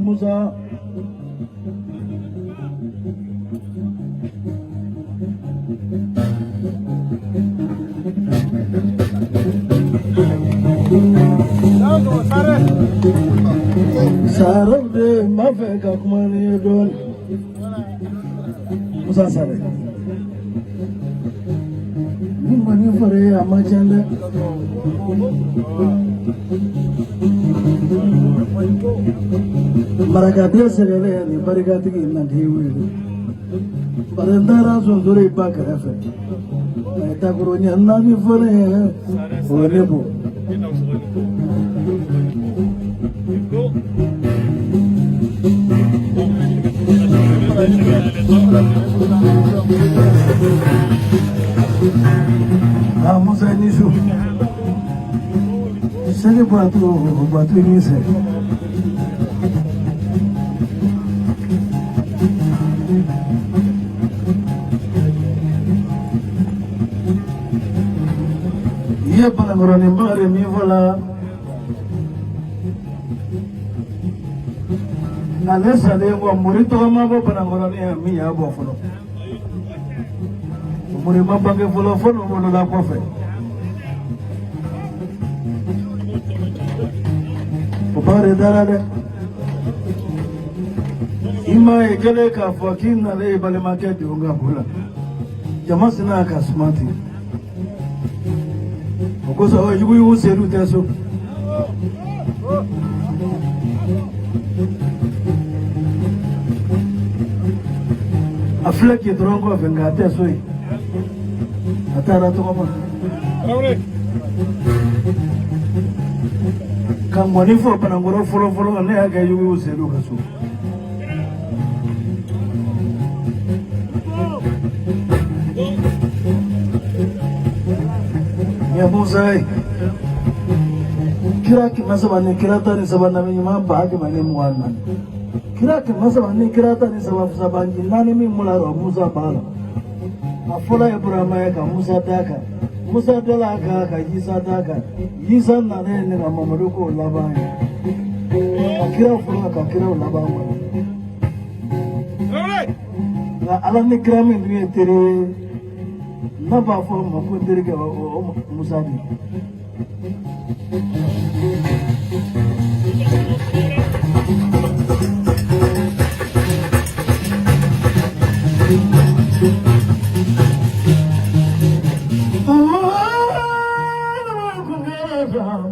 Musa. Sarah de Mafeka Kumani Don Musa Sare. Mungani Fare Amachanda. Marakatia Sere and Barikati and he will. Parendara Sunduri Bakarefe. Takurunya Nani Fare Nebo. Vamos a nisso. Segue batu ini se. Ia para ngorani mare mi vola. Nalesa lengua murito amabo para ngorani mi abo fono. Muri mabage fono mono la kofe. Popare darade. Ima egele ka fakin na le bale maketi unga bula. Jamaa sina ka smati. Okosa wa yugu seru teso. Afla ki drongo venga teso. Atara to mama. Kangwani fo panangoro folo ane aga yugu seru kaso. Ya Musa, kira ki masabani kirata ni sabana mi ma baagi mane muanna. Kira ki masabani kirata ni sabangi nani mi mularo Musa bala. Afola Ibrahim ya ka Musa daka. Musa dala ka Isa daka. Isa nane ni Muhammadu ko labani. Akira fola ka kira labani. Na ala ni krami ni tere. Naba fo mo ko dirige o Musa di.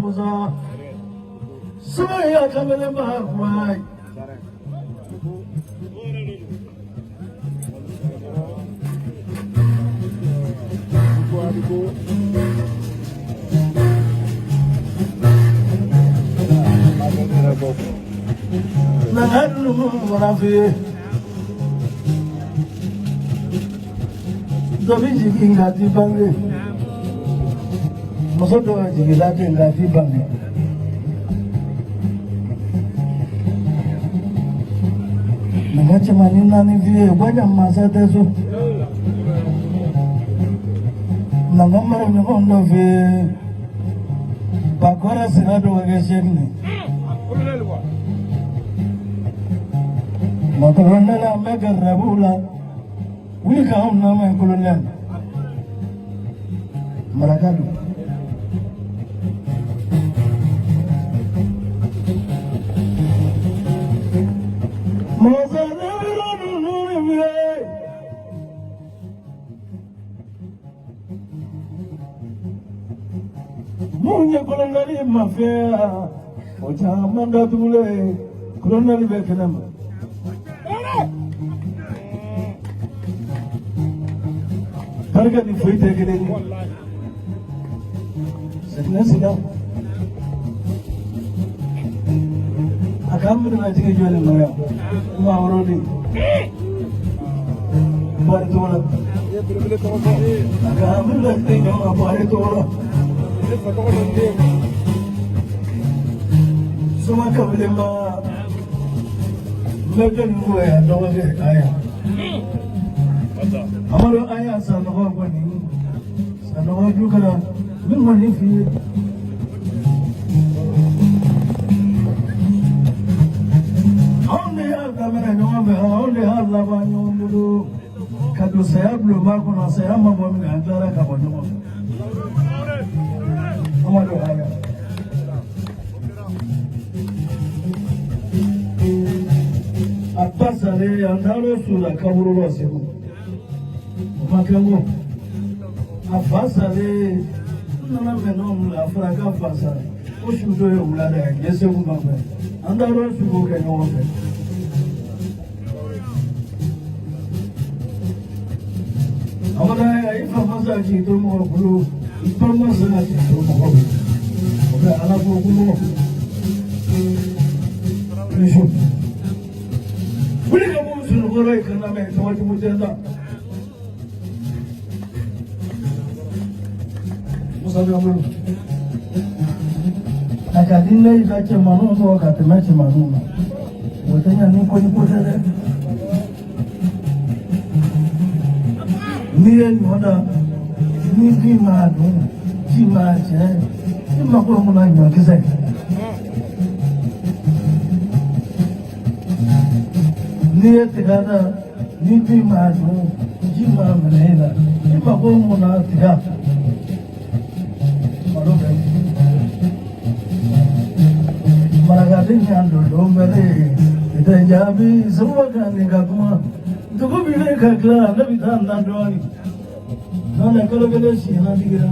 Musa Soya kamele bahwai Nahanu warafi Dobi jiki ngati bange Masoto jiki lati ngati bange Nagache manina ni vie Wanya masa teso Nagamara nikondo vie Bakora sinado wage shekni Makarondala mega rabula Wika humna me kolonial Marakadu Moza nevira nunuri vire Munye koloniali mafia Ocha manda tule koloniali bekenema Harga ni foi tegele ni. Setna sida. Akam na jige jole maya. Ma orodi. Bar tola. Akam na jige ma bar tola. Suma kabile ma. Megan mo ya doge aya. Amaro aya sanogo kwani sanogo jukala min wani fi kuna saya mambo mingi antara kama nyuma amado haya abasare andalo sura kaburu rosimu makango abasare nana menom la fraka abasare o shudo yo ulada yese kumaba andalo sugo kenyo wabe amana ifa masaji to mo bulu ifa masaji to mo obe ala ko kumo nisho buli ka mo sunu goro ikana me to wati mutenda musabe amulu akadinne itache manu so wakatemache manu wotanya niko ni potele niye nyoda ni di madu di maje ni makuru muna nyongeze niye tigada ni di madu di mamrela ni makuru muna tiga marobe maragadi nyando dombele itajabi zuwaga nikakuma tuko bile kakla na bitan nandoni nana kala bile shi na digira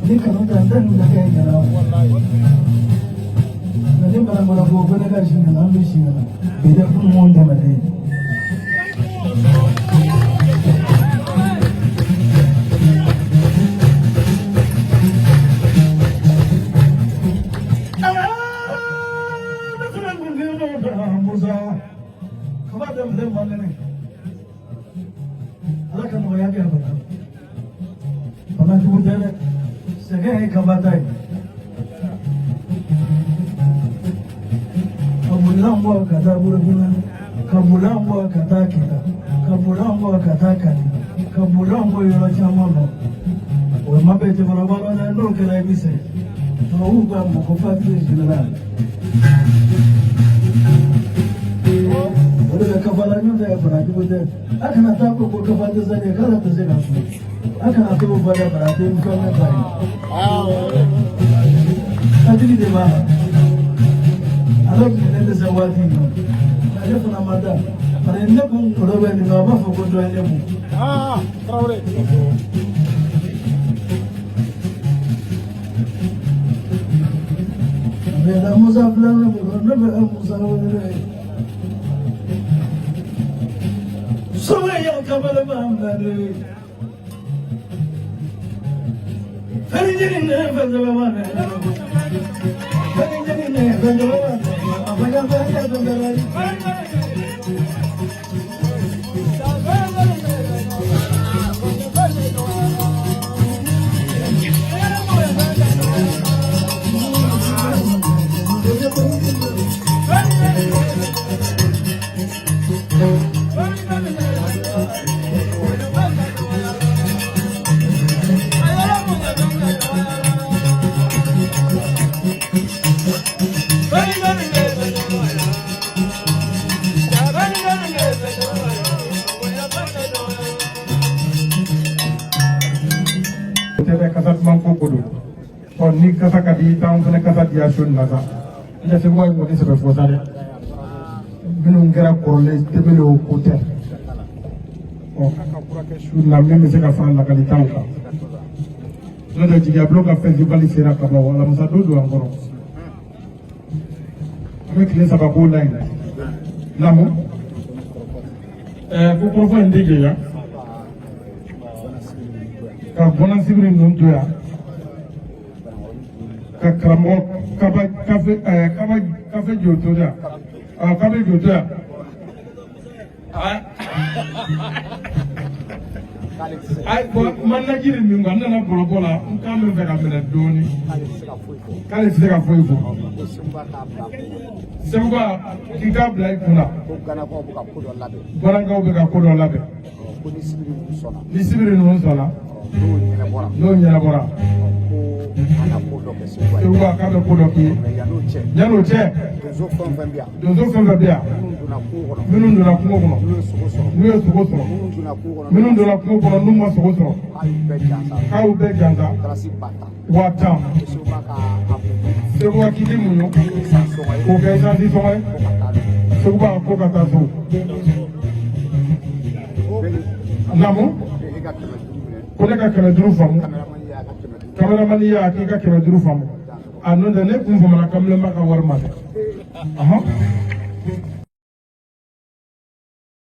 ni kanu tandan na kaya na wallahi na ni mara mara ko ko daga shi na bi shi na bile kun mo jama dai Kabulambo kata burugina, kabulambo kata kita, kabulambo kata kani, kabulambo yorocha mama. We mabete barabara na ndo kila ibise. Tunaunga mkofati general. Wale kafala nyota ya barati bote. Akana tako kwa kafati zake kala tazeka. Akana tako bada barati mkana bari. Adili de ba. Alok nende zawadi. Alafu na mada. Marende kumrobe ni baba fokoto elemu. Traore. Bela muzafla na muzawere. Soya kabala bambare. Farijini ne fazabana. Farijini ne fazabana. Abaga baga bambare. Ni kasa kadi taun fana kasa dia shun nasa ila se moy mo se be fosare binu ngara korle tebelo kote o kaka pura ke shun na meme se ka fa la kali taun ka no de jiga bloka festival sera ka ba wala musa dodo angoro avec les sababu line lamo ko ko fa ndije ya ka bona sibri nuntu ya karamɔgɔ kafe joto da kafe joto da manajiri min kan nana bɔlɔbɔ la n kan bɛ fɛ ka minɛ dɔɔni k'ale tɛ se ka foyi fɔ sɛbɛnba k'i k'a bila i kunna garankaw bɛ ka ko dɔ labɛn ni sibiri ninnu sɔnna n'o ɲɛnabɔra Seguba k'a bɛ ko dɔ k'i ye yan'o cɛ donso fɛn fɛn bɛ yan minnu donna kungo kɔnɔ n'u ye sogo sɔrɔ minnu donna kungo kɔnɔ n'u ma sogo sɔrɔ k'aw bɛɛ jansa 5000 Seguba k'i di muɲu k'o kɛ esansi sɔngɔ ye Seguba ko ka taa so Namu ko ne ka 500 faamu kameramani y'a k'i ka 500 faamu a n'o tɛ ne kun famana kamalen ba ka wari ma dɛ